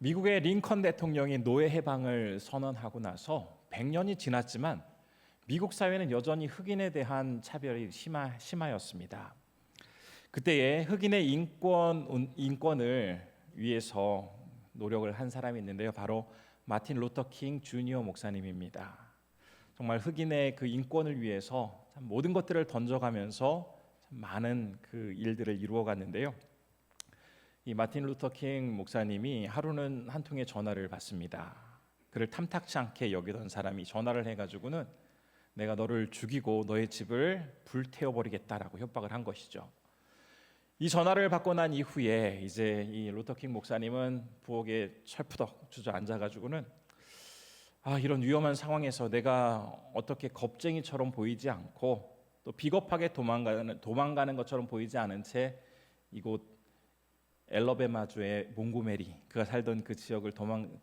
미국의 링컨 대통령이 노예 해방을 선언하고 나서 100년이 지났지만 미국 사회는 여전히 흑인에 대한 차별이 심하였습니다. 그때에 흑인의 인권을 위해서 노력을 한 사람이 있는데요. 바로 마틴 루터 킹 주니어 목사님입니다. 정말 흑인의 그 인권을 위해서 참 모든 것들을 던져가면서 참 많은 그 일들을 이루어갔는데요. 이 마틴 루터 킹 목사님이 하루는 한 통의 전화를 받습니다. 그를 탐탁치 않게 여기던 사람이 전화를 해가지고는 내가 너를 죽이고 너의 집을 불태워버리겠다라고 협박을 한 것이죠. 이 전화를 받고 난 이후에 이제 이 루터 킹 목사님은 부엌에 철푸덕 주저앉아가지고는 이런 위험한 상황에서 내가 어떻게 겁쟁이처럼 보이지 않고 또 비겁하게 도망가는 것처럼 보이지 않은 채 이곳 엘러베마주의 몽고메리 그가 살던 그 지역을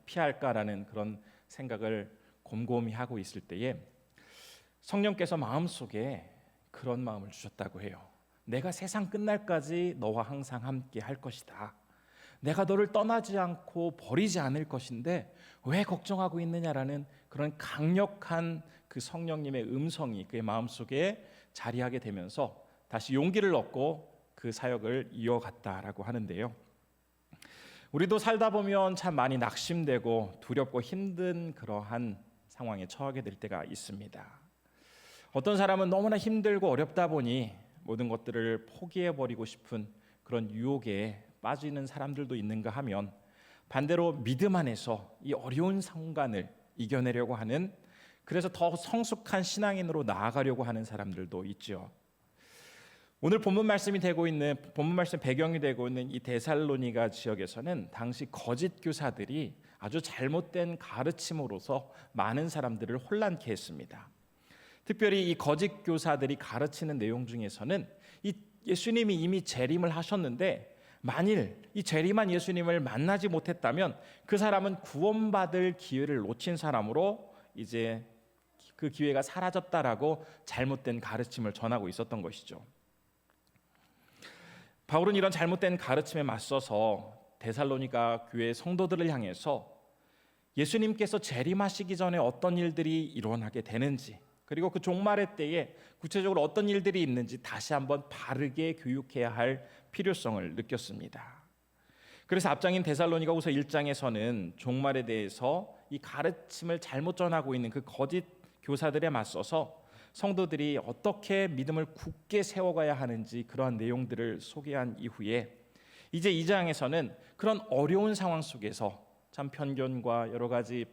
피할까라는 그런 생각을 곰곰이 하고 있을 때에 성령께서 마음속에 그런 마음을 주셨다고 해요. 내가 세상 끝날까지 너와 항상 함께 할 것이다. 내가 너를 떠나지 않고 버리지 않을 것인데 왜 걱정하고 있느냐라는 그런 강력한 그 성령님의 음성이 그의 마음속에 자리하게 되면서 다시 용기를 얻고 그 사역을 이어갔다라고 하는데요. 우리도 살다 보면 참 많이 낙심되고 두렵고 힘든 그러한 상황에 처하게 될 때가 있습니다. 어떤 사람은 너무나 힘들고 어렵다 보니 모든 것들을 포기해버리고 싶은 그런 유혹에 빠지는 사람들도 있는가 하면 반대로 믿음 안에서 이 어려운 순간을 이겨내려고 하는, 그래서 더 성숙한 신앙인으로 나아가려고 하는 사람들도 있죠. 오늘 본문 말씀 배경이 되고 있는 이 데살로니가 지역에서는 당시 거짓 교사들이 아주 잘못된 가르침으로서 많은 사람들을 혼란케 했습니다. 특별히 이 거짓 교사들이 가르치는 내용 중에서는 이 예수님이 이미 재림을 하셨는데 만일 이 재림한 예수님을 만나지 못했다면 그 사람은 구원받을 기회를 놓친 사람으로 이제 그 기회가 사라졌다라고 잘못된 가르침을 전하고 있었던 것이죠. 바울은 이런 잘못된 가르침에 맞서서 데살로니가 교회 성도들을 향해서 예수님께서 재림하시기 전에 어떤 일들이 일어나게 되는지, 그리고 그 종말의 때에 구체적으로 어떤 일들이 있는지 다시 한번 바르게 교육해야 할 필요성을 느꼈습니다. 그래서 앞장인 데살로니가후서 1장에서는 종말에 대해서 이 가르침을 잘못 전하고 있는 그 거짓 교사들에 맞서서 성도들이 어떻게 믿음을 굳게 세워가야 하는지 그러한 내용들을 소개한 이후에 이제 2장에서는 그런 어려운 상황 속에서 참 편견과 여러 가지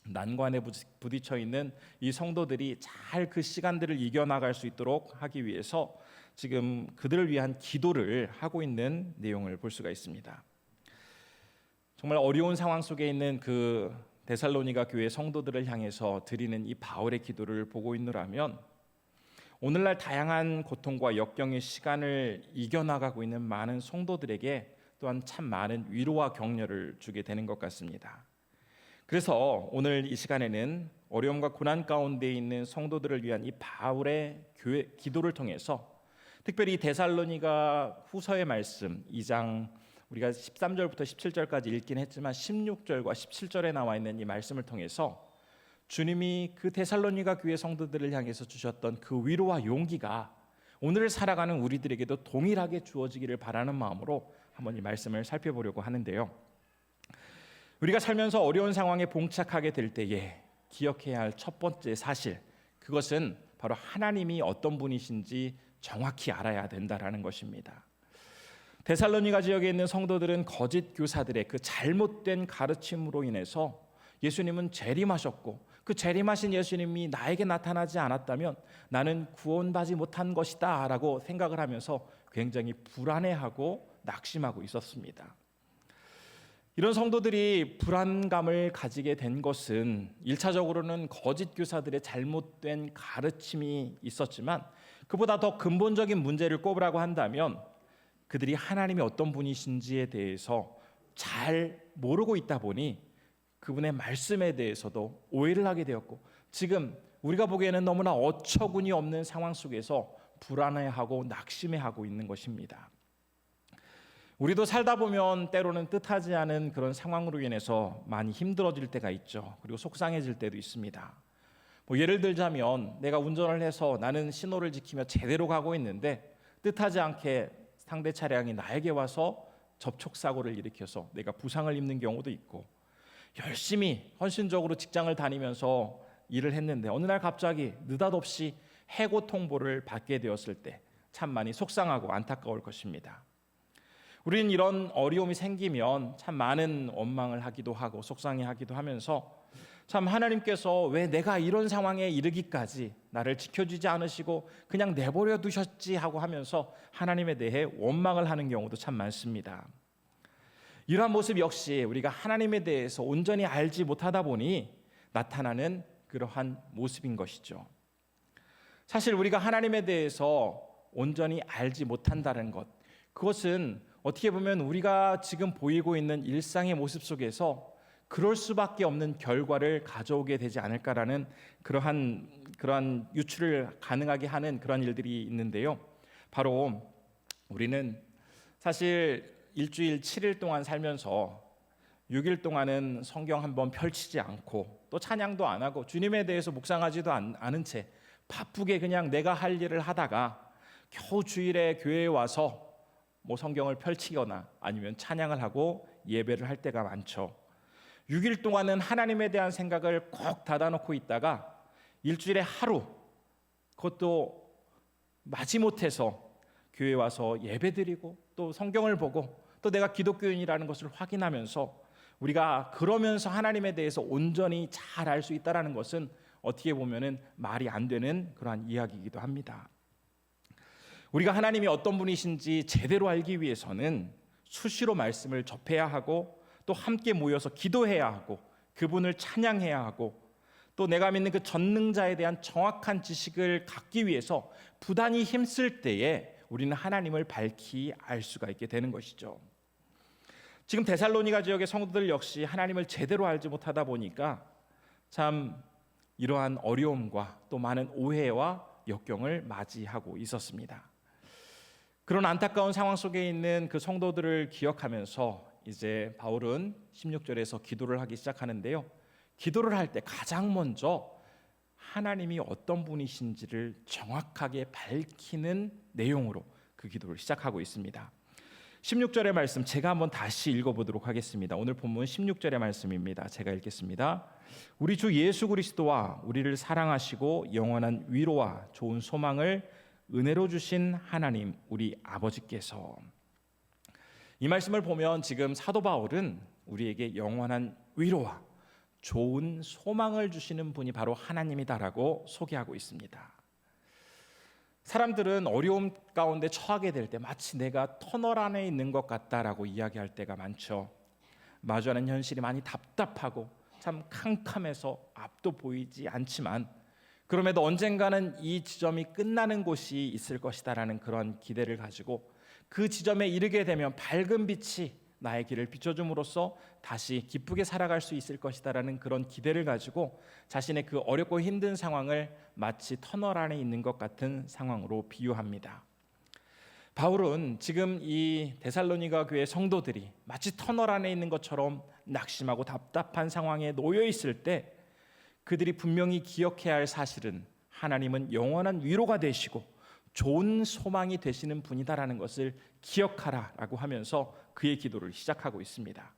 난관에 부딪혀 있는 이 성도들이 잘 그 시간들을 이겨나갈 수 있도록 하기 위해서 지금 그들을 위한 기도를 하고 있는 내용을 볼 수가 있습니다. 정말 어려운 상황 속에 있는 그 데살로니가 교회 성도들을 향해서 드리는 이 바울의 기도를 보고 있노라면 오늘날 다양한 고통과 역경의 시간을 이겨나가고 있는 많은 성도들에게 또한 참 많은 위로와 격려를 주게 되는 것 같습니다. 그래서 오늘 이 시간에는 어려움과 고난 가운데 있는 성도들을 위한 이 바울의 교회 기도를 통해서 특별히 데살로니가 후서의 말씀 2장 우리가 13절부터 17절까지 읽긴 했지만 16절과 17절에 나와 있는 이 말씀을 통해서 주님이 그 데살로니가 교회 성도들을 향해서 주셨던 그 위로와 용기가 오늘을 살아가는 우리들에게도 동일하게 주어지기를 바라는 마음으로 한번 이 말씀을 살펴보려고 하는데요. 우리가 살면서 어려운 상황에 봉착하게 될 때에 기억해야 할 첫 번째 사실, 그것은 바로 하나님이 어떤 분이신지 정확히 알아야 된다라는 것입니다. 데살로니가 지역에 있는 성도들은 거짓 교사들의 그 잘못된 가르침으로 인해서 예수님은 재림하셨고 그 재림하신 예수님이 나에게 나타나지 않았다면 나는 구원받지 못한 것이다 라고 생각을 하면서 굉장히 불안해하고 낙심하고 있었습니다. 이런 성도들이 불안감을 가지게 된 것은 1차적으로는 거짓 교사들의 잘못된 가르침이 있었지만 그보다 더 근본적인 문제를 꼽으라고 한다면 그들이 하나님이 어떤 분이신지에 대해서 잘 모르고 있다 보니 그분의 말씀에 대해서도 오해를 하게 되었고 지금 우리가 보기에는 너무나 어처구니 없는 상황 속에서 불안해하고 낙심해하고 있는 것입니다. 우리도 살다 보면 때로는 뜻하지 않은 그런 상황으로 인해서 많이 힘들어질 때가 있죠. 그리고 속상해질 때도 있습니다. 예를 들자면 내가 운전을 해서 나는 신호를 지키며 제대로 가고 있는데 뜻하지 않게 상대 차량이 나에게 와서 접촉사고를 일으켜서 내가 부상을 입는 경우도 있고, 열심히 헌신적으로 직장을 다니면서 일을 했는데 어느 날 갑자기 느닷없이 해고 통보를 받게 되었을 때 참 많이 속상하고 안타까울 것입니다. 우리는 이런 어려움이 생기면 참 많은 원망을 하기도 하고 속상해하기도 하면서 참 하나님께서 왜 내가 이런 상황에 이르기까지 나를 지켜주지 않으시고 그냥 내버려 두셨지 하고 하면서 하나님에 대해 원망을 하는 경우도 참 많습니다. 이러한 모습 역시 우리가 하나님에 대해서 온전히 알지 못하다 보니 나타나는 그러한 모습인 것이죠. 사실 우리가 하나님에 대해서 온전히 알지 못한다는 것, 그것은 어떻게 보면 우리가 지금 보이고 있는 일상의 모습 속에서 그럴 수밖에 없는 결과를 가져오게 되지 않을까라는 그러한 유추를 가능하게 하는 그러한 일들이 있는데요. 바로 우리는 사실 일주일 7일 동안 살면서 6일 동안은 성경 한번 펼치지 않고 또 찬양도 안 하고 주님에 대해서 묵상하지도 않은 채 바쁘게 그냥 내가 할 일을 하다가 겨우 주일에 교회에 와서 성경을 펼치거나 아니면 찬양을 하고 예배를 할 때가 많죠. 6일 동안은 하나님에 대한 생각을 꼭 닫아놓고 있다가 일주일에 하루, 그것도 마지못해서 교회에 와서 예배드리고 또 성경을 보고 또 내가 기독교인이라는 것을 확인하면서 우리가 그러면서 하나님에 대해서 온전히 잘 알 수 있다는 것은 어떻게 보면은 말이 안 되는 그러한 이야기이기도 합니다. 우리가 하나님이 어떤 분이신지 제대로 알기 위해서는 수시로 말씀을 접해야 하고 또 함께 모여서 기도해야 하고 그분을 찬양해야 하고 또 내가 믿는 그 전능자에 대한 정확한 지식을 갖기 위해서 부단히 힘쓸 때에 우리는 하나님을 밝히 알 수가 있게 되는 것이죠. 지금 데살로니가 지역의 성도들 역시 하나님을 제대로 알지 못하다 보니까 참 이러한 어려움과 또 많은 오해와 역경을 맞이하고 있었습니다. 그런 안타까운 상황 속에 있는 그 성도들을 기억하면서 이제 바울은 16절에서 기도를 하기 시작하는데요. 기도를 할 때 가장 먼저 하나님이 어떤 분이신지를 정확하게 밝히는 내용으로 그 기도를 시작하고 있습니다. 16절의 말씀 제가 한번 다시 읽어보도록 하겠습니다. 오늘 본문 16절의 말씀입니다. 제가 읽겠습니다. 우리 주 예수 그리스도와 우리를 사랑하시고 영원한 위로와 좋은 소망을 은혜로 주신 하나님 우리 아버지께서. 이 말씀을 보면 지금 사도 바울은 우리에게 영원한 위로와 좋은 소망을 주시는 분이 바로 하나님이다라고 소개하고 있습니다. 사람들은 어려움 가운데 처하게 될 때 마치 내가 터널 안에 있는 것 같다라고 이야기할 때가 많죠. 마주하는 현실이 많이 답답하고 참 캄캄해서 앞도 보이지 않지만 그럼에도 언젠가는 이 지점이 끝나는 곳이 있을 것이다라는 그런 기대를 가지고 그 지점에 이르게 되면 밝은 빛이 나의 길을 비춰줌으로써 다시 기쁘게 살아갈 수 있을 것이다라는 그런 기대를 가지고 자신의 그 어렵고 힘든 상황을 마치 터널 안에 있는 것 같은 상황으로 비유합니다. 바울은 지금 이 데살로니가 교회 성도들이 마치 터널 안에 있는 것처럼 낙심하고 답답한 상황에 놓여 있을 때 그들이 분명히 기억해야 할 사실은 하나님은 영원한 위로가 되시고 좋은 소망이 되시는 분이다라는 것을 기억하라라고 하면서 그의 기도를 시작하고 있습니다.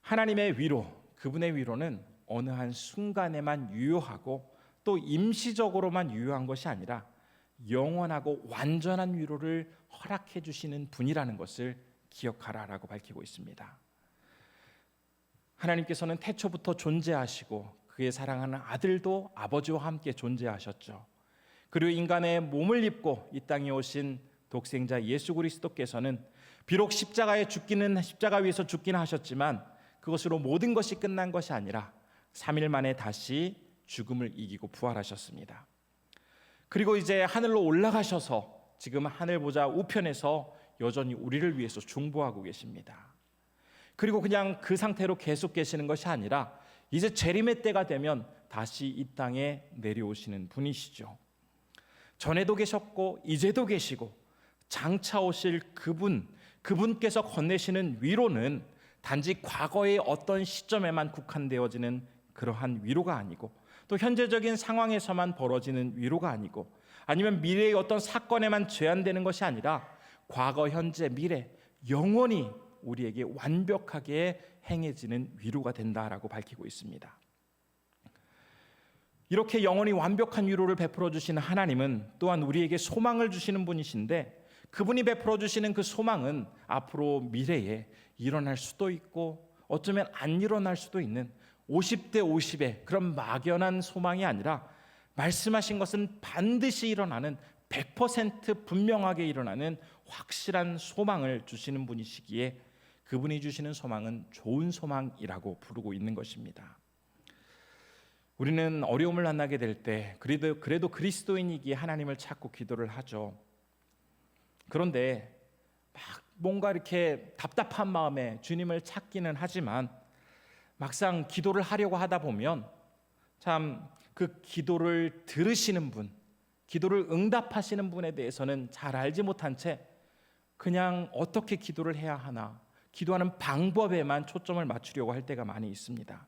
하나님의 위로, 그분의 위로는 어느 한 순간에만 유효하고 또 임시적으로만 유효한 것이 아니라 영원하고 완전한 위로를 허락해 주시는 분이라는 것을 기억하라라고 밝히고 있습니다. 하나님께서는 태초부터 존재하시고 그의 사랑하는 아들도 아버지와 함께 존재하셨죠. 그리고 인간의 몸을 입고 이 땅에 오신 독생자 예수 그리스도께서는 비록 십자가 위에서 죽기는 하셨지만 그것으로 모든 것이 끝난 것이 아니라 3일 만에 다시 죽음을 이기고 부활하셨습니다. 그리고 이제 하늘로 올라가셔서 지금 하늘 보좌 우편에서 여전히 우리를 위해서 중보하고 계십니다. 그리고 그냥 그 상태로 계속 계시는 것이 아니라 이제 재림의 때가 되면 다시 이 땅에 내려오시는 분이시죠. 전에도 계셨고 이제도 계시고 장차 오실 그분, 그분께서 건네시는 위로는 단지 과거의 어떤 시점에만 국한되어지는 그러한 위로가 아니고, 또 현재적인 상황에서만 벌어지는 위로가 아니고, 아니면 미래의 어떤 사건에만 제한되는 것이 아니라 과거, 현재, 미래 영원히 우리에게 완벽하게 행해지는 위로가 된다라고 밝히고 있습니다. 이렇게 영원히 완벽한 위로를 베풀어 주시는 하나님은 또한 우리에게 소망을 주시는 분이신데, 그분이 베풀어 주시는 그 소망은 앞으로 미래에 일어날 수도 있고 어쩌면 안 일어날 수도 있는 50대 50의 그런 막연한 소망이 아니라, 말씀하신 것은 반드시 일어나는 100% 분명하게 일어나는 확실한 소망을 주시는 분이시기에, 그분이 주시는 소망은 좋은 소망이라고 부르고 있는 것입니다. 우리는 어려움을 만나게 될 때 그래도 그리스도인이기에 하나님을 찾고 기도를 하죠. 그런데 막 뭔가 이렇게 답답한 마음에 주님을 찾기는 하지만, 막상 기도를 하려고 하다 보면 참 그 기도를 들으시는 분, 기도를 응답하시는 분에 대해서는 잘 알지 못한 채 그냥 어떻게 기도를 해야 하나, 기도하는 방법에만 초점을 맞추려고 할 때가 많이 있습니다.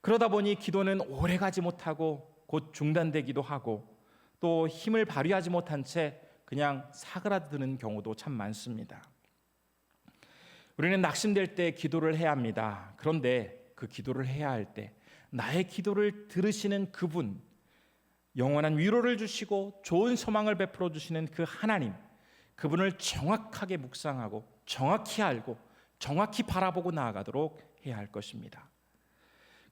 그러다 보니 기도는 오래 가지 못하고 곧 중단되기도 하고, 또 힘을 발휘하지 못한 채 그냥 사그라드는 경우도 참 많습니다. 우리는 낙심될 때 기도를 해야 합니다. 그런데 그 기도를 해야 할 때 나의 기도를 들으시는 그분, 영원한 위로를 주시고 좋은 소망을 베풀어 주시는 그 하나님, 그분을 정확하게 묵상하고 정확히 알고 정확히 바라보고 나아가도록 해야 할 것입니다.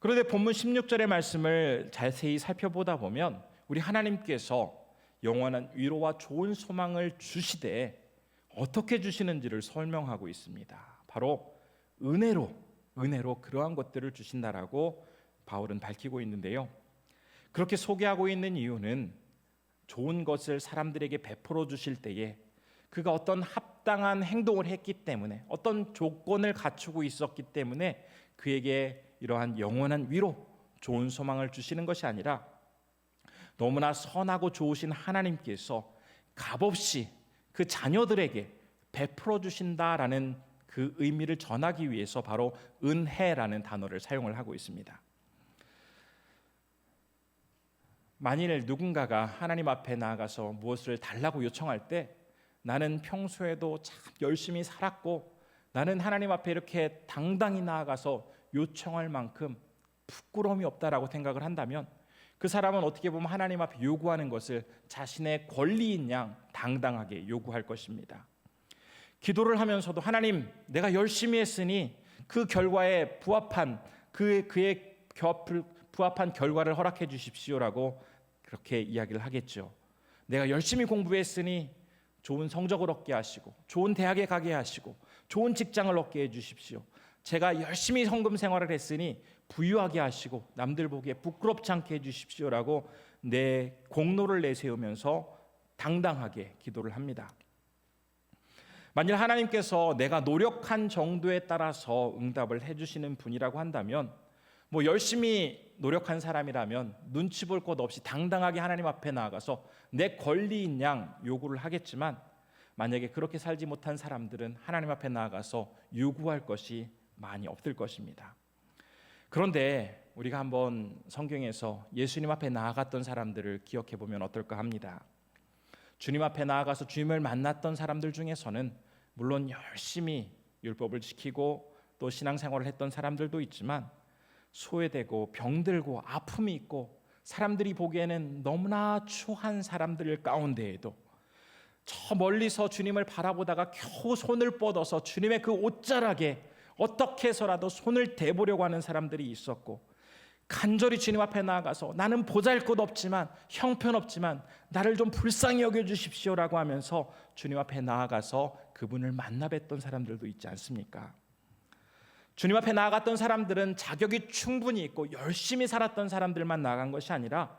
그런데 본문 16절의 말씀을 자세히 살펴보다 보면 우리 하나님께서 영원한 위로와 좋은 소망을 주시되 어떻게 주시는지를 설명하고 있습니다. 바로 은혜로 그러한 것들을 주신다라고 바울은 밝히고 있는데요. 그렇게 소개하고 있는 이유는 좋은 것을 사람들에게 베풀어 주실 때에 그가 어떤 합당한 행동을 했기 때문에, 어떤 조건을 갖추고 있었기 때문에 그에게 이러한 영원한 위로, 좋은 소망을 주시는 것이 아니라, 너무나 선하고 좋으신 하나님께서 값없이 그 자녀들에게 베풀어 주신다라는 그 의미를 전하기 위해서 바로 은혜라는 단어를 사용을 하고 있습니다. 만일 누군가가 하나님 앞에 나아가서 무엇을 달라고 요청할 때, 나는 평소에도 참 열심히 살았고 나는 하나님 앞에 이렇게 당당히 나아가서 요청할 만큼 부끄러움이 없다라고 생각을 한다면, 그 사람은 어떻게 보면 하나님 앞에 요구하는 것을 자신의 권리인 양 당당하게 요구할 것입니다. 기도를 하면서도 하나님, 내가 열심히 했으니 그 결과에 부합한 그의 부합한 결과를 허락해 주십시오라고 그렇게 이야기를 하겠죠. 내가 열심히 공부했으니 좋은 성적을 얻게 하시고 좋은 대학에 가게 하시고 좋은 직장을 얻게 해 주십시오. 제가 열심히 헌금 생활을 했으니 부유하게 하시고 남들 보기에 부끄럽지 않게 해 주십시오라고 내 공로를 내세우면서 당당하게 기도를 합니다. 만일 하나님께서 내가 노력한 정도에 따라서 응답을 해주시는 분이라고 한다면, 열심히 노력한 사람이라면 눈치 볼 것 없이 당당하게 하나님 앞에 나아가서 내 권리인 양 요구를 하겠지만, 만약에 그렇게 살지 못한 사람들은 하나님 앞에 나아가서 요구할 것이 많이 없을 것입니다. 그런데 우리가 한번 성경에서 예수님 앞에 나아갔던 사람들을 기억해 보면 어떨까 합니다. 주님 앞에 나아가서 주님을 만났던 사람들 중에서는 물론 열심히 율법을 지키고 또 신앙생활을 했던 사람들도 있지만, 소외되고 병들고 아픔이 있고 사람들이 보기에는 너무나 추한 사람들 가운데에도 저 멀리서 주님을 바라보다가 겨우 손을 뻗어서 주님의 그 옷자락에 어떻게 해서라도 손을 대보려고 하는 사람들이 있었고, 간절히 주님 앞에 나아가서 나는 보잘것없지만 형편없지만 나를 좀 불쌍히 여겨주십시오라고 하면서 주님 앞에 나아가서 그분을 만나 뵀던 사람들도 있지 않습니까? 주님 앞에 나아갔던 사람들은 자격이 충분히 있고 열심히 살았던 사람들만 나아간 것이 아니라,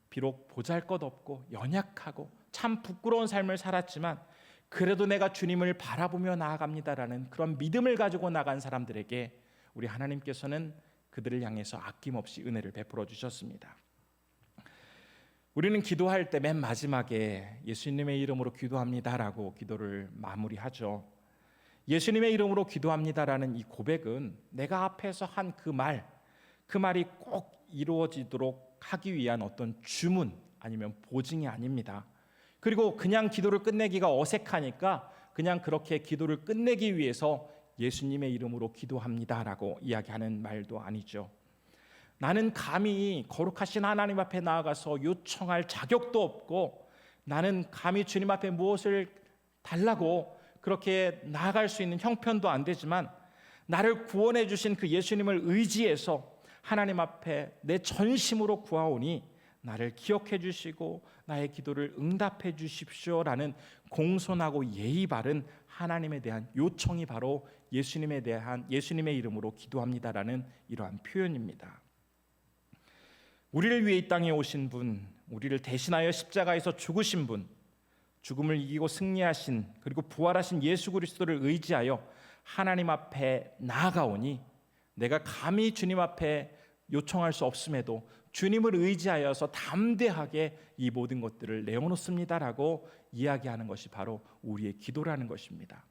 비록 보잘것없고 연약하고 참 부끄러운 삶을 살았지만 그래도 내가 주님을 바라보며 나아갑니다라는 그런 믿음을 가지고 나간 사람들에게 우리 하나님께서는 그들을 향해서 아낌없이 은혜를 베풀어 주셨습니다. 우리는 기도할 때 맨 마지막에 예수님의 이름으로 기도합니다라고 기도를 마무리하죠. 예수님의 이름으로 기도합니다라는 이 고백은 내가 앞에서 한 그 말이 꼭 이루어지도록 하기 위한 어떤 주문 아니면 보증이 아닙니다. 그리고 그냥 기도를 끝내기가 어색하니까 그냥 그렇게 기도를 끝내기 위해서 예수님의 이름으로 기도합니다라고 이야기하는 말도 아니죠. 나는 감히 거룩하신 하나님 앞에 나아가서 요청할 자격도 없고, 나는 감히 주님 앞에 무엇을 달라고 그렇게 나아갈 수 있는 형편도 안 되지만, 나를 구원해 주신 그 예수님을 의지해서 하나님 앞에 내 전심으로 구하오니 나를 기억해 주시고 나의 기도를 응답해 주십시오라는 공손하고 예의 바른 하나님에 대한 요청이 바로 예수님의 이름으로 기도합니다라는 이러한 표현입니다. 우리를 위해 이 땅에 오신 분, 우리를 대신하여 십자가에서 죽으신 분, 죽음을 이기고 승리하신 그리고 부활하신 예수 그리스도를 의지하여 하나님 앞에 나아가오니 내가 감히 주님 앞에 요청할 수 없음에도 주님을 의지하여서 담대하게 이 모든 것들을 내어놓습니다라고 이야기하는 것이 바로 우리의 기도라는 것입니다.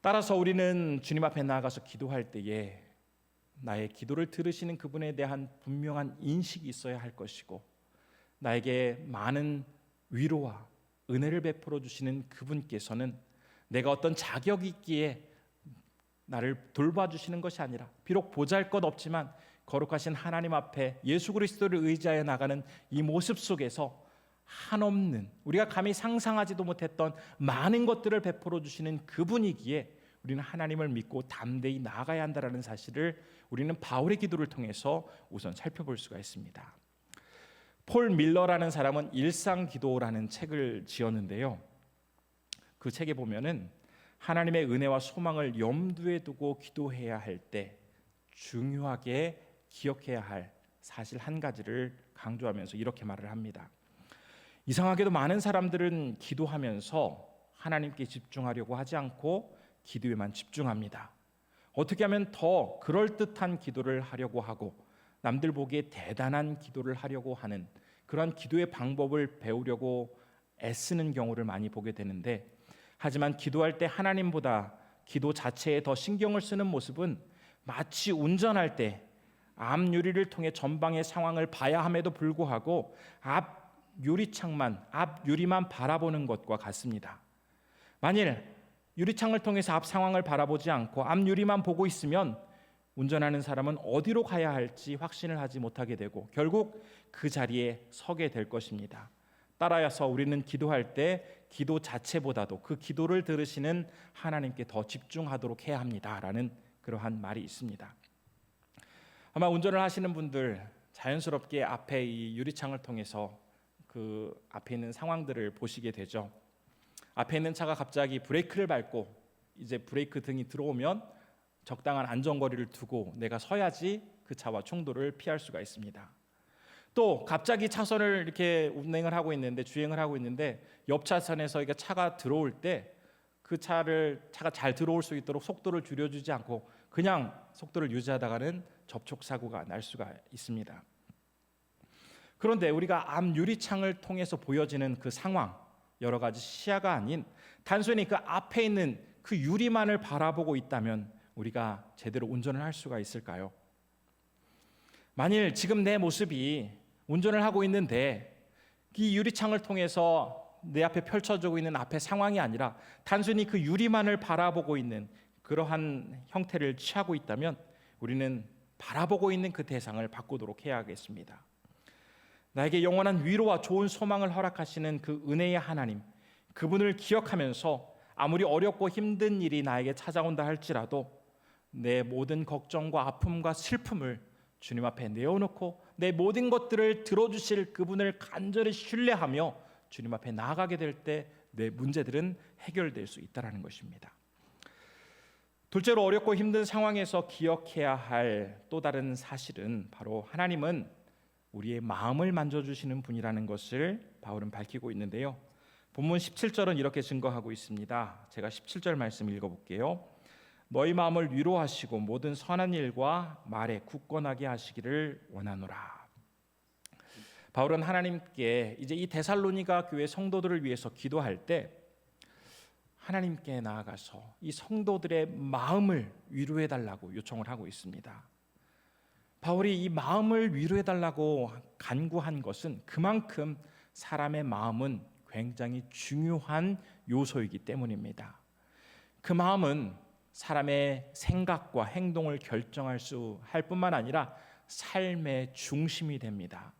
따라서 우리는 주님 앞에 나아가서 기도할 때에 나의 기도를 들으시는 그분에 대한 분명한 인식이 있어야 할 것이고, 나에게 많은 위로와 은혜를 베풀어 주시는 그분께서는 내가 어떤 자격이 있기에 나를 돌봐주시는 것이 아니라, 비록 보잘것없지만 거룩하신 하나님 앞에 예수 그리스도를 의지하여 나가는 이 모습 속에서 한없는, 우리가 감히 상상하지도 못했던 많은 것들을 베풀어 주시는 그분이기에 우리는 하나님을 믿고 담대히 나아가야 한다는 사실을 우리는 바울의 기도를 통해서 우선 살펴볼 수가 있습니다. 폴 밀러라는 사람은 일상기도라는 책을 지었는데요, 그 책에 보면은 하나님의 은혜와 소망을 염두에 두고 기도해야 할 때 중요하게 기억해야 할 사실 한 가지를 강조하면서 이렇게 말을 합니다. 이상하게도 많은 사람들은 기도하면서 하나님께 집중하려고 하지 않고 기도에만 집중합니다. 어떻게 하면 더 그럴듯한 기도를 하려고 하고 남들 보기에 대단한 기도를 하려고 하는 그런 기도의 방법을 배우려고 애쓰는 경우를 많이 보게 되는데, 하지만 기도할 때 하나님보다 기도 자체에 더 신경을 쓰는 모습은 마치 운전할 때 앞 유리를 통해 전방의 상황을 봐야 함에도 불구하고 앞 유리만 바라보는 것과 같습니다. 만일 유리창을 통해서 앞 상황을 바라보지 않고 앞 유리만 보고 있으면 운전하는 사람은 어디로 가야 할지 확신을 하지 못하게 되고 결국 그 자리에 서게 될 것입니다. 따라서 우리는 기도할 때 기도 자체보다도 그 기도를 들으시는 하나님께 더 집중하도록 해야 합니다라는 그러한 말이 있습니다. 아마 운전을 하시는 분들 자연스럽게 앞에 이 유리창을 통해서 그 앞에 있는 상황들을 보시게 되죠. 앞에 있는 차가 갑자기 브레이크를 밟고 이제 브레이크 등이 들어오면 적당한 안전거리를 두고 내가 서야지 그 차와 충돌을 피할 수가 있습니다. 또 갑자기 차선을 이렇게 주행을 하고 있는데 옆 차선에서 이게 차가 들어올 때 그 차가 잘 들어올 수 있도록 속도를 줄여주지 않고 그냥 속도를 유지하다가는 접촉 사고가 날 수가 있습니다. 그런데 우리가 앞 유리창을 통해서 보여지는 그 상황, 여러 가지 시야가 아닌 단순히 그 앞에 있는 그 유리만을 바라보고 있다면 우리가 제대로 운전을 할 수가 있을까요? 만일 지금 내 모습이 운전을 하고 있는데 이 유리창을 통해서 내 앞에 펼쳐지고 있는 앞의 상황이 아니라 단순히 그 유리만을 바라보고 있는 그러한 형태를 취하고 있다면 우리는 바라보고 있는 그 대상을 바꾸도록 해야겠습니다. 나에게 영원한 위로와 좋은 소망을 허락하시는 그 은혜의 하나님, 그분을 기억하면서 아무리 어렵고 힘든 일이 나에게 찾아온다 할지라도 내 모든 걱정과 아픔과 슬픔을 주님 앞에 내어놓고 내 모든 것들을 들어주실 그분을 간절히 신뢰하며 주님 앞에 나아가게 될 때 내 문제들은 해결될 수 있다는 것입니다. 둘째로 어렵고 힘든 상황에서 기억해야 할 또 다른 사실은 바로 하나님은 우리의 마음을 만져주시는 분이라는 것을 바울은 밝히고 있는데요. 본문 17절은 이렇게 증거하고 있습니다. 제가 17절 말씀 읽어볼게요. 너희 마음을 위로하시고 모든 선한 일과 말에 굳건하게 하시기를 원하노라. 바울은 하나님께 이제 이 데살로니가 교회 성도들을 위해서 기도할 때 하나님께 나아가서 이 성도들의 마음을 위로해 달라고 요청을 하고 있습니다. 바울이 이 마음을 위로해 달라고 간구한 것은 그만큼 사람의 마음은 굉장히 중요한 요소이기 때문입니다. 그 마음은 사람의 생각과 행동을 결정할 수 할 뿐만 아니라 삶의 중심이 됩니다.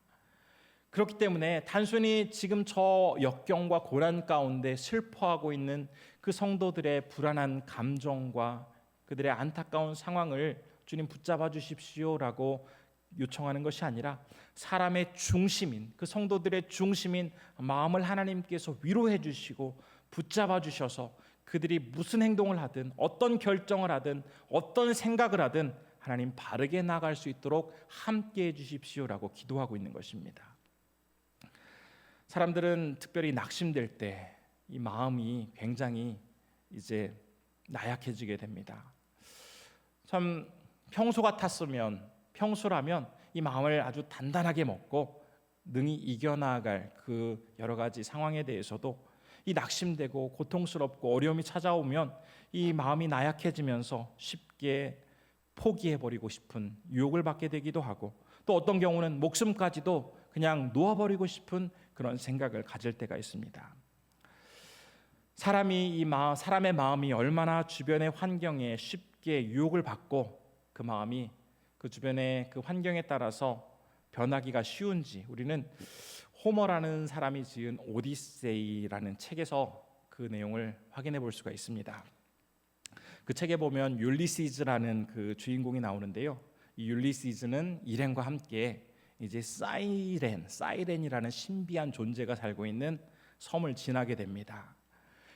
그렇기 때문에 단순히 지금 저 역경과 고난 가운데 슬퍼하고 있는 그 성도들의 불안한 감정과 그들의 안타까운 상황을 주님 붙잡아 주십시오라고 요청하는 것이 아니라 사람의 중심인 그 성도들의 중심인 마음을 하나님께서 위로해 주시고 붙잡아 주셔서 그들이 무슨 행동을 하든 어떤 결정을 하든 어떤 생각을 하든 하나님 바르게 나아갈 수 있도록 함께해 주십시오라고 기도하고 있는 것입니다. 사람들은 특별히 낙심될 때 이 마음이 굉장히 이제 나약해지게 됩니다. 참 평소 같았으면 평소라면 이 마음을 아주 단단하게 먹고 능히 이겨나갈 그 여러 가지 상황에 대해서도 이 낙심되고 고통스럽고 어려움이 찾아오면 이 마음이 나약해지면서 쉽게 포기해버리고 싶은 유혹을 받게 되기도 하고 또 어떤 경우는 목숨까지도 그냥 놓아버리고 싶은 그런 생각을 가질 때가 있습니다. 사람의 마음이 얼마나 주변의 환경에 쉽게 유혹을 받고 그 마음이 그 주변의 그 환경에 따라서 변하기가 쉬운지 우리는 호머라는 사람이 지은 오디세이라는 책에서 그 내용을 확인해 볼 수가 있습니다. 그 책에 보면 율리시즈라는 그 주인공이 나오는데요. 이 율리시즈는 일행과 함께 이제 사이렌이라는 신비한 존재가 살고 있는 섬을 지나게 됩니다.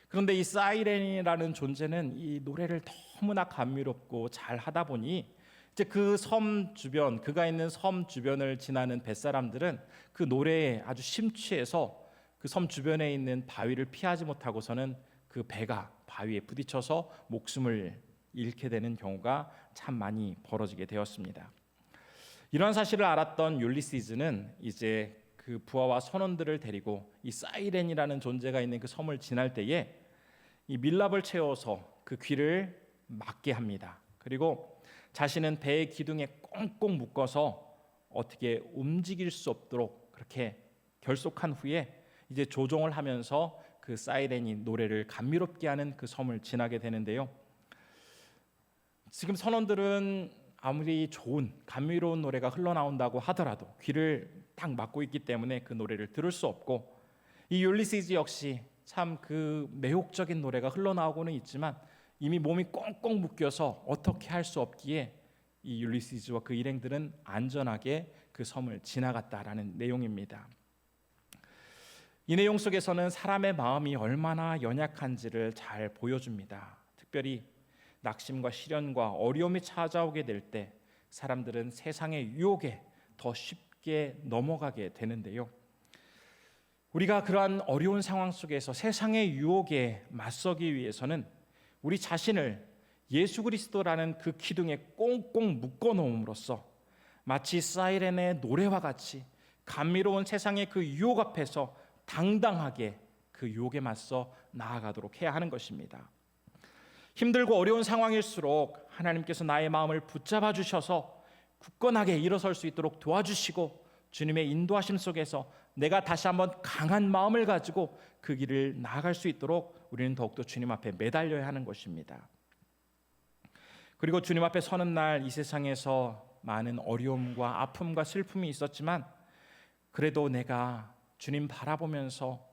그런데 이 사이렌이라는 존재는 이 노래를 너무나 감미롭고 잘 하다 보니 이제 그 섬 주변, 그가 있는 섬 주변을 지나는 뱃사람들은 그 노래에 아주 심취해서 그 섬 주변에 있는 바위를 피하지 못하고서는 그 배가 바위에 부딪혀서 목숨을 잃게 되는 경우가 참 많이 벌어지게 되었습니다. 이런 사실을 알았던 율리시즈는 이제 그 부하와 선원들을 데리고 이 사이렌이라는 존재가 있는 그 섬을 지날 때에 이 밀랍을 채워서 그 귀를 막게 합니다. 그리고 자신은 배의 기둥에 꽁꽁 묶어서 어떻게 움직일 수 없도록 그렇게 결속한 후에 이제 조종을 하면서 그 사이렌이 노래를 감미롭게 하는 그 섬을 지나게 되는데요. 지금 선원들은 아무리 좋은 감미로운 노래가 흘러나온다고 하더라도 귀를 딱 막고 있기 때문에 그 노래를 들을 수 없고 이 율리시즈 역시 참 그 매혹적인 노래가 흘러나오고는 있지만 이미 몸이 꽁꽁 묶여서 어떻게 할 수 없기에 이 율리시즈와 그 일행들은 안전하게 그 섬을 지나갔다라는 내용입니다. 이 내용 속에서는 사람의 마음이 얼마나 연약한지를 잘 보여줍니다. 특별히 낙심과 시련과 어려움이 찾아오게 될 때 사람들은 세상의 유혹에 더 쉽게 넘어가게 되는데요. 우리가 그러한 어려운 상황 속에서 세상의 유혹에 맞서기 위해서는 우리 자신을 예수 그리스도라는 그 기둥에 꽁꽁 묶어 놓음으로써 마치 사이렌의 노래와 같이 감미로운 세상의 그 유혹 앞에서 당당하게 그 유혹에 맞서 나아가도록 해야 하는 것입니다. 힘들고 어려운 상황일수록 하나님께서 나의 마음을 붙잡아 주셔서 굳건하게 일어설 수 있도록 도와주시고 주님의 인도하심 속에서 내가 다시 한번 강한 마음을 가지고 그 길을 나아갈 수 있도록 우리는 더욱더 주님 앞에 매달려야 하는 것입니다. 그리고 주님 앞에 서는 날 이 세상에서 많은 어려움과 아픔과 슬픔이 있었지만 그래도 내가 주님 바라보면서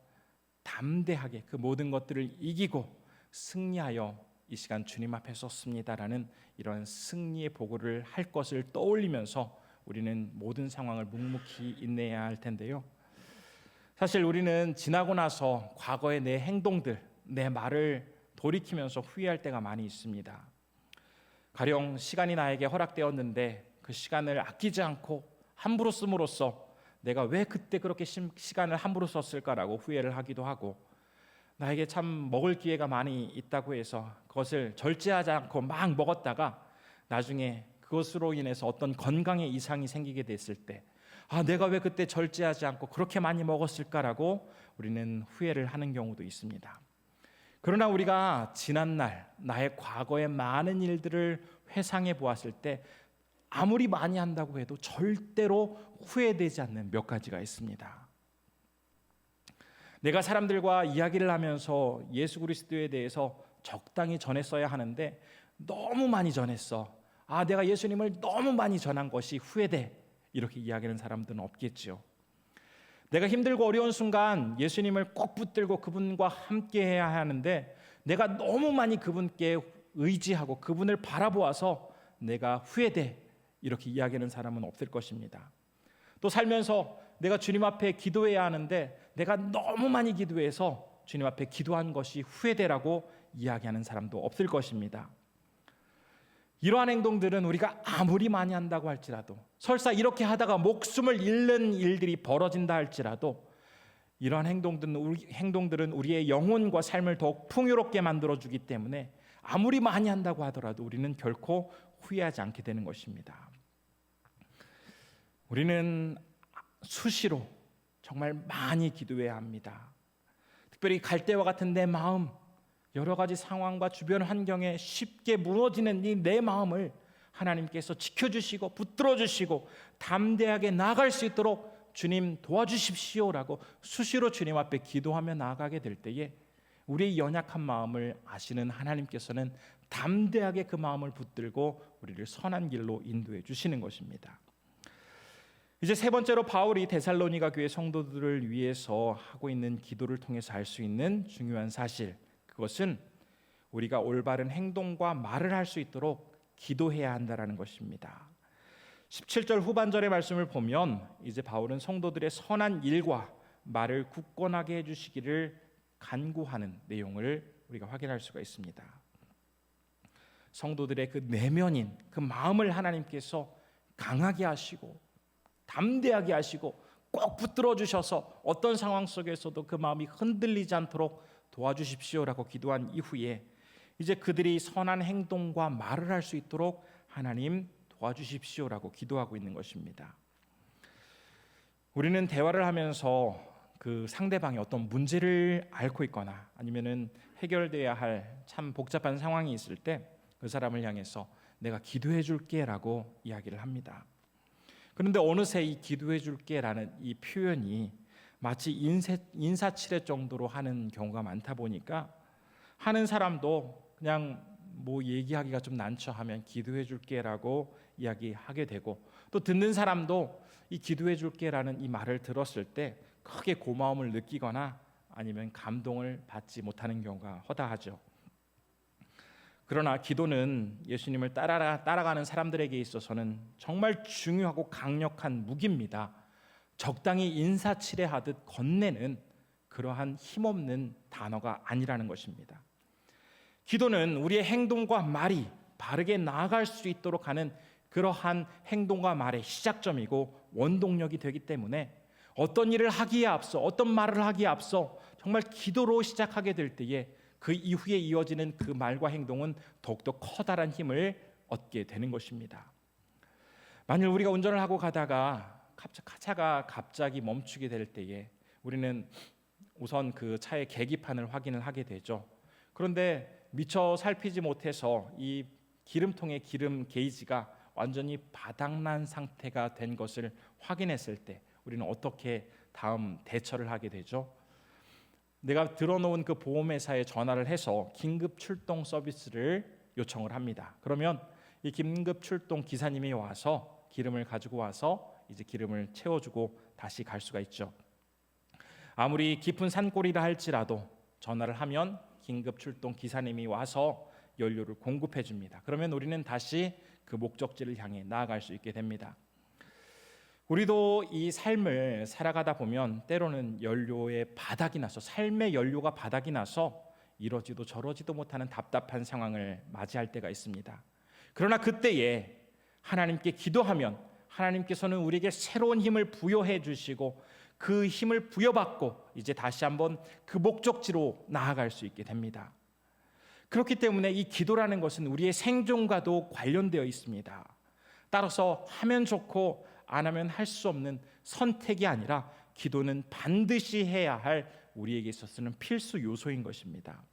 담대하게 그 모든 것들을 이기고 승리하여 이 시간 주님 앞에 섰습니다라는 이런 승리의 보고를 할 것을 떠올리면서 우리는 모든 상황을 묵묵히 인내해야 할 텐데요. 사실 우리는 지나고 나서 과거의 내 행동들, 내 말을 돌이키면서 후회할 때가 많이 있습니다. 가령 시간이 나에게 허락되었는데 그 시간을 아끼지 않고 함부로 씀으로써 내가 왜 그때 그렇게 시간을 함부로 썼을까라고 후회를 하기도 하고 나에게 참 먹을 기회가 많이 있다고 해서 그것을 절제하지 않고 막 먹었다가 나중에 그것으로 인해서 어떤 건강에 이상이 생기게 됐을 때 내가 왜 그때 절제하지 않고 그렇게 많이 먹었을까라고 우리는 후회를 하는 경우도 있습니다. 그러나 우리가 지난날 나의 과거의 많은 일들을 회상해 보았을 때 아무리 많이 한다고 해도 절대로 후회되지 않는 몇 가지가 있습니다. 내가 사람들과 이야기를 하면서 예수 그리스도에 대해서 적당히 전했어야 하는데 너무 많이 전했어. 내가 예수님을 너무 많이 전한 것이 후회돼. 이렇게 이야기하는 사람들은 없겠죠. 내가 힘들고 어려운 순간 예수님을 꼭 붙들고 그분과 함께 해야 하는데 내가 너무 많이 그분께 의지하고 그분을 바라보아서 내가 후회돼. 이렇게 이야기하는 사람은 없을 것입니다. 또 살면서 내가 주님 앞에 기도해야 하는데 내가 너무 많이 기도해서 주님 앞에 기도한 것이 후회되라고 이야기하는 사람도 없을 것입니다. 이러한 행동들은 우리가 아무리 많이 한다고 할지라도, 설사 이렇게 하다가 목숨을 잃는 일들이 벌어진다 할지라도 이러한 행동들은 우리의 영혼과 삶을 더욱 풍요롭게 만들어주기 때문에 아무리 많이 한다고 하더라도 우리는 결코 후회하지 않게 되는 것입니다. 우리는 수시로 정말 많이 기도해야 합니다. 특별히 갈 때와 같은 내 마음, 여러 가지 상황과 주변 환경에 쉽게 무너지는 이 내 마음을 하나님께서 지켜주시고 붙들어주시고 담대하게 나아갈 수 있도록 주님 도와주십시오라고 수시로 주님 앞에 기도하며 나아가게 될 때에 우리의 연약한 마음을 아시는 하나님께서는 담대하게 그 마음을 붙들고 우리를 선한 길로 인도해 주시는 것입니다. 이제 세 번째로 바울이 데살로니가 교회 성도들을 위해서 하고 있는 기도를 통해서 알 수 있는 중요한 사실, 그것은 우리가 올바른 행동과 말을 할 수 있도록 기도해야 한다라는 것입니다. 17절 후반절의 말씀을 보면 이제 바울은 성도들의 선한 일과 말을 굳건하게 해주시기를 간구하는 내용을 우리가 확인할 수가 있습니다. 성도들의 그 내면인 그 마음을 하나님께서 강하게 하시고 담대하게 하시고 꼭 붙들어 주셔서 어떤 상황 속에서도 그 마음이 흔들리지 않도록 도와주십시오라고 기도한 이후에 이제 그들이 선한 행동과 말을 할 수 있도록 하나님 도와주십시오라고 기도하고 있는 것입니다. 우리는 대화를 하면서 그 상대방이 어떤 문제를 앓고 있거나 아니면은 해결돼야 할 참 복잡한 상황이 있을 때 그 사람을 향해서 내가 기도해 줄게라고 이야기를 합니다. 그런데 어느새 이 기도해 줄게라는 이 표현이 마치 인사치레 정도로 하는 경우가 많다 보니까 하는 사람도 그냥 뭐 얘기하기가 좀 난처 하면 기도해 줄게라고 이야기하게 되고, 또 듣는 사람도 이 기도해 줄게라는 이 말을 들었을 때 크게 고마움을 느끼거나 아니면 감동을 받지 못하는 경우가 허다하죠. 그러나 기도는 예수님을 따라가는 사람들에게 있어서는 정말 중요하고 강력한 무기입니다. 적당히 인사치레하듯 건네는 그러한 힘없는 단어가 아니라는 것입니다. 기도는 우리의 행동과 말이 바르게 나아갈 수 있도록 하는 그러한 행동과 말의 시작점이고 원동력이 되기 때문에 어떤 일을 하기에 앞서, 어떤 말을 하기에 앞서 정말 기도로 시작하게 될 때에 그 이후에 이어지는 그 말과 행동은 더욱더 커다란 힘을 얻게 되는 것입니다. 만일 우리가 운전을 하고 가다가 차가 갑자기 멈추게 될 때에 우리는 우선 그 차의 계기판을 확인을 하게 되죠. 그런데 미처 살피지 못해서 이 기름통의 기름 게이지가 완전히 바닥난 상태가 된 것을 확인했을 때 우리는 어떻게 다음 대처를 하게 되죠? 내가 들어놓은 그 보험회사에 전화를 해서 긴급 출동 서비스를 요청을 합니다. 그러면 이 긴급 출동 기사님이 와서 기름을 가지고 와서 이제 기름을 채워주고 다시 갈 수가 있죠. 아무리 깊은 산골이라 할지라도 전화를 하면 긴급 출동 기사님이 와서 연료를 공급해 줍니다. 그러면 우리는 다시 그 목적지를 향해 나아갈 수 있게 됩니다. 우리도 이 삶을 살아가다 보면 때로는 연료의 바닥이 나서, 삶의 연료가 바닥이 나서 이러지도 저러지도 못하는 답답한 상황을 맞이할 때가 있습니다. 그러나 그때에 하나님께 기도하면 하나님께서는 우리에게 새로운 힘을 부여해 주시고 그 힘을 부여받고 이제 다시 한번 그 목적지로 나아갈 수 있게 됩니다. 그렇기 때문에 이 기도라는 것은 우리의 생존과도 관련되어 있습니다. 따라서 하면 좋고 안 하면 할 수 없는 선택이 아니라 기도는 반드시 해야 할 우리에게 있어서는 필수 요소인 것입니다.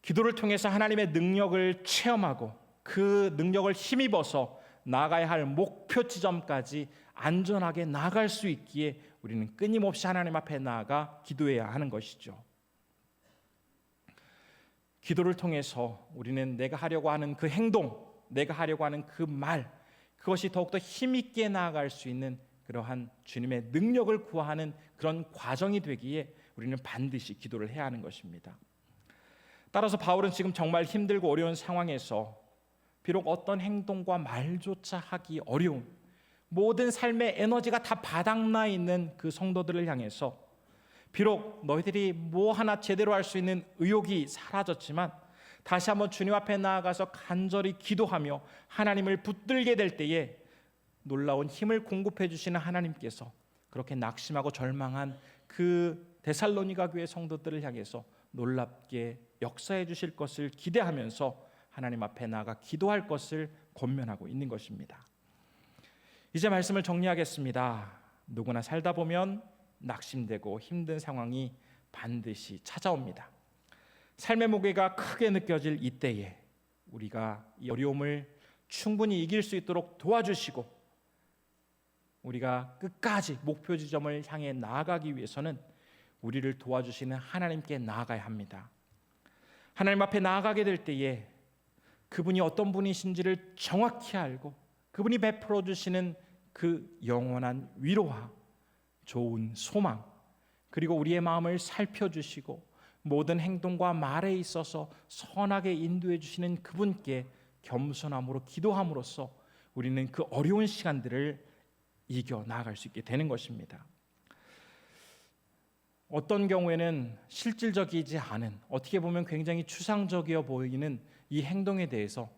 기도를 통해서 하나님의 능력을 체험하고 그 능력을 힘입어서 나아가야 할 목표 지점까지 안전하게 나아갈 수 있기에 우리는 끊임없이 하나님 앞에 나아가 기도해야 하는 것이죠. 기도를 통해서 우리는 내가 하려고 하는 그 행동, 내가 하려고 하는 그 말, 그것이 더욱더 힘있게 나아갈 수 있는 그러한 주님의 능력을 구하는 그런 과정이 되기에 우리는 반드시 기도를 해야 하는 것입니다. 따라서 바울은 지금 정말 힘들고 어려운 상황에서 비록 어떤 행동과 말조차 하기 어려운 모든 삶의 에너지가 다 바닥나 있는 그 성도들을 향해서 비록 너희들이 뭐 하나 제대로 할 수 있는 의욕이 사라졌지만 다시 한번 주님 앞에 나아가서 간절히 기도하며 하나님을 붙들게 될 때에 놀라운 힘을 공급해 주시는 하나님께서 그렇게 낙심하고 절망한 그 데살로니가 교회 성도들을 향해서 놀랍게 역사해 주실 것을 기대하면서 하나님 앞에 나아가 기도할 것을 권면하고 있는 것입니다. 이제 말씀을 정리하겠습니다. 누구나 살다 보면 낙심되고 힘든 상황이 반드시 찾아옵니다. 삶의 무게가 크게 느껴질 이때에 우리가 이 어려움을 충분히 이길 수 있도록 도와주시고 우리가 끝까지 목표 지점을 향해 나아가기 위해서는 우리를 도와주시는 하나님께 나아가야 합니다. 하나님 앞에 나아가게 될 때에 그분이 어떤 분이신지를 정확히 알고 그분이 베풀어 주시는 그 영원한 위로와 좋은 소망, 그리고 우리의 마음을 살펴주시고 모든 행동과 말에 있어서 선하게 인도해 주시는 그분께 겸손함으로 기도함으로써 우리는 그 어려운 시간들을 이겨 나아갈 수 있게 되는 것입니다. 어떤 경우에는 실질적이지 않은, 어떻게 보면 굉장히 추상적이어 보이는 이 행동에 대해서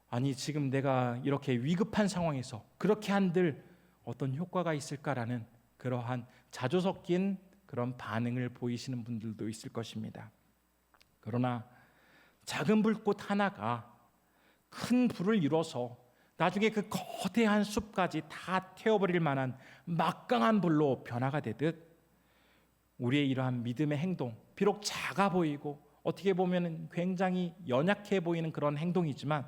아니 지금 내가 이렇게 위급한 상황에서 그렇게 한들 어떤 효과가 있을까라는 그러한 자조 섞인 그런 반응을 보이시는 분들도 있을 것입니다. 그러나 작은 불꽃 하나가 큰 불을 이뤄서 나중에 그 거대한 숲까지 다 태워버릴 만한 막강한 불로 변화가 되듯 우리의 이러한 믿음의 행동, 비록 작아 보이고 어떻게 보면 굉장히 연약해 보이는 그런 행동이지만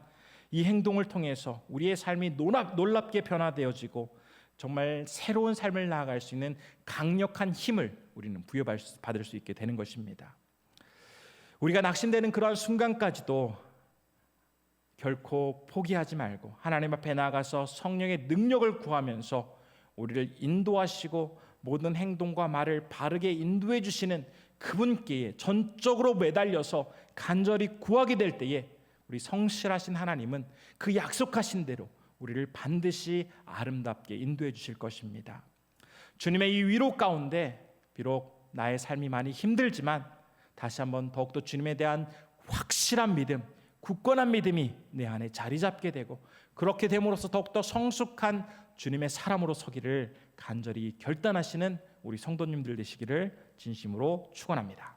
이 행동을 통해서 우리의 삶이 놀랍게 변화되어지고 정말 새로운 삶을 나아갈 수 있는 강력한 힘을 우리는 부여받을 수 있게 되는 것입니다. 우리가 낙심되는 그러한 순간까지도 결코 포기하지 말고 하나님 앞에 나아가서 성령의 능력을 구하면서 우리를 인도하시고 모든 행동과 말을 바르게 인도해 주시는 그분께 전적으로 매달려서 간절히 구하게 될 때에 우리 성실하신 하나님은 그 약속하신 대로 우리를 반드시 아름답게 인도해 주실 것입니다. 주님의 이 위로 가운데 비록 나의 삶이 많이 힘들지만 다시 한번 더욱더 주님에 대한 확실한 믿음, 굳건한 믿음이 내 안에 자리 잡게 되고 그렇게 됨으로써 더욱더 성숙한 주님의 사람으로 서기를 간절히 결단하시는 우리 성도님들 되시기를 진심으로 축원합니다.